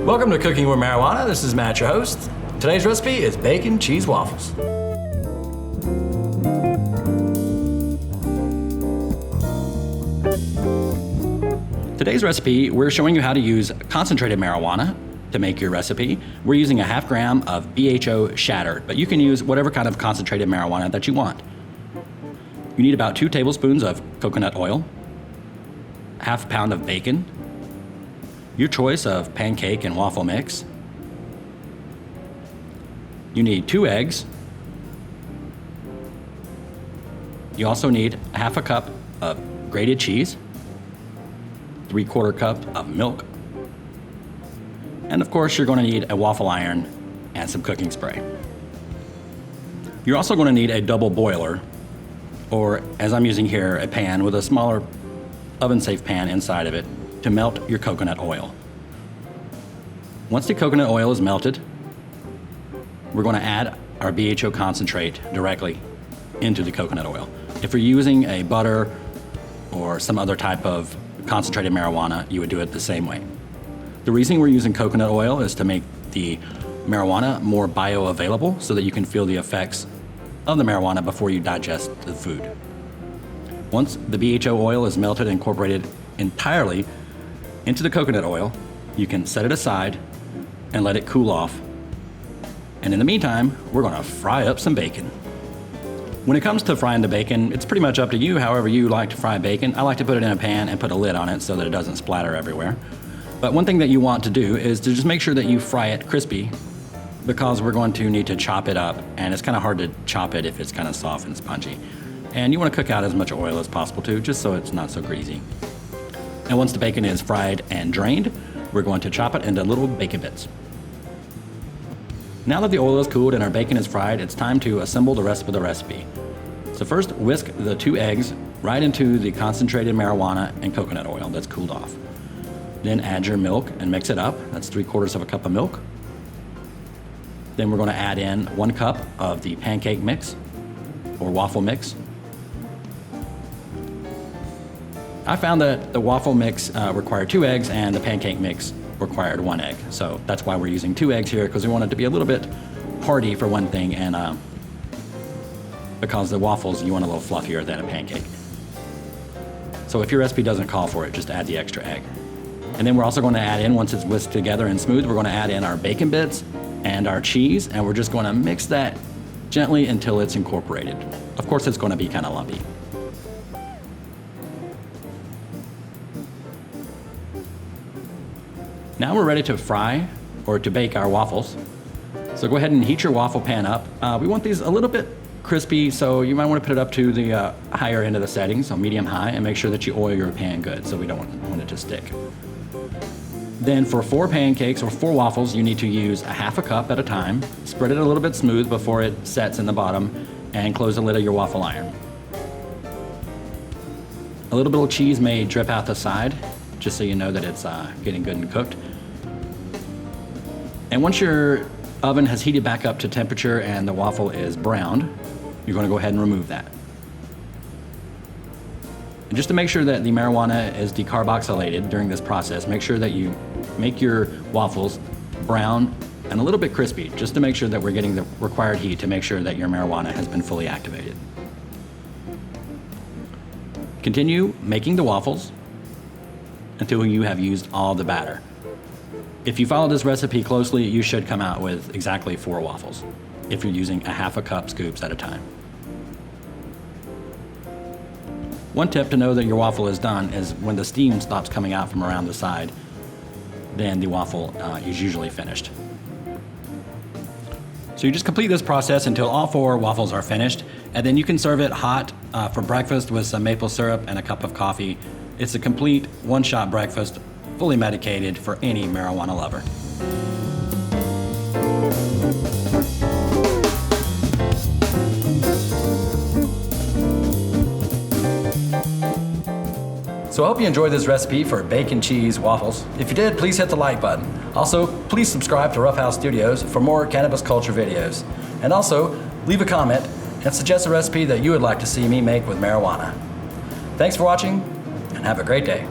Welcome to Cooking with Marijuana. This is Matt, your host. Today's recipe is bacon cheese waffles. Today's recipe, we're showing you how to use concentrated marijuana to make your recipe. We're using a half gram of BHO Shatter, but you can use whatever kind of concentrated marijuana that you want. You need about 2 tablespoons of coconut oil, half a pound of bacon, your choice of pancake and waffle mix. You need 2 eggs. You also need half a cup of grated cheese, 3/4 cup of milk, and of course you're going to need a waffle iron and some cooking spray. You're also going to need a double boiler, or as I'm using here, a pan with a smaller oven-safe pan inside of it to melt your coconut oil. Once the coconut oil is melted, we're going to add our BHO concentrate directly into the coconut oil. If you're using a butter or some other type of concentrated marijuana, you would do it the same way. The reason we're using coconut oil is to make the marijuana more bioavailable so that you can feel the effects of the marijuana before you digest the food. Once the BHO oil is melted and incorporated entirely into the coconut oil, you can set it aside and let it cool off. And in the meantime, we're going to fry up some bacon. When it comes to frying the bacon, it's pretty much up to you however you like to fry bacon. I like to put it in a pan and put a lid on it so that it doesn't splatter everywhere. But one thing that you want to do is to just make sure that you fry it crispy, because we're going to need to chop it up, and it's kind of hard to chop it if it's kind of soft and spongy. And you want to cook out as much oil as possible too, just so it's not so greasy. And once the bacon is fried and drained, we're going to chop it into little bacon bits. Now that the oil is cooled and our bacon is fried, it's time to assemble the rest of the recipe. So first, whisk the 2 eggs right into the concentrated marijuana and coconut oil that's cooled off. Then add your milk and mix it up. That's 3/4 cup of milk. Then we're going to add in 1 cup of the pancake mix or waffle mix. I found that the waffle mix required 2 eggs and the pancake mix required 1 egg. So that's why we're using 2 eggs here, because we want it to be a little bit hearty for one thing, and because the waffles, you want a little fluffier than a pancake. So if your recipe doesn't call for it, just add the extra egg. And then we're also going to add in, once it's whisked together and smooth, we're going to add in our bacon bits and our cheese, and we're just going to mix that gently until it's incorporated. Of course, it's going to be kind of lumpy. Now we're ready to fry or to bake our waffles. So go ahead and heat your waffle pan up. We want these a little bit crispy, so you might want to put it up to the higher end of the settings, so medium-high, and make sure that you oil your pan good so we don't want it to stick. Then for 4 pancakes or 4 waffles, you need to use a half a cup at a time. Spread it a little bit smooth before it sets in the bottom, and close the lid of your waffle iron. A little bit of cheese may drip out the side, just so you know that it's getting good and cooked. And once your oven has heated back up to temperature and the waffle is browned, you're going to go ahead and remove that. And just to make sure that the marijuana is decarboxylated during this process, make sure that you make your waffles brown and a little bit crispy, just to make sure that we're getting the required heat to make sure that your marijuana has been fully activated. Continue making the waffles until you have used all the batter. If you follow this recipe closely, you should come out with exactly 4 waffles if you're using a half a cup scoops at a time. One tip to know that your waffle is done is when the steam stops coming out from around the side, then the waffle is usually finished. So you just complete this process until all 4 waffles are finished, and then you can serve it hot for breakfast with some maple syrup and a cup of coffee. It's a complete one-shot breakfast, fully medicated for any marijuana lover. So I hope you enjoyed this recipe for bacon cheese waffles. If you did, please hit the like button. Also, please subscribe to Rough House Studios for more cannabis culture videos. And also, leave a comment and suggest a recipe that you would like to see me make with marijuana. Thanks for watching, and have a great day.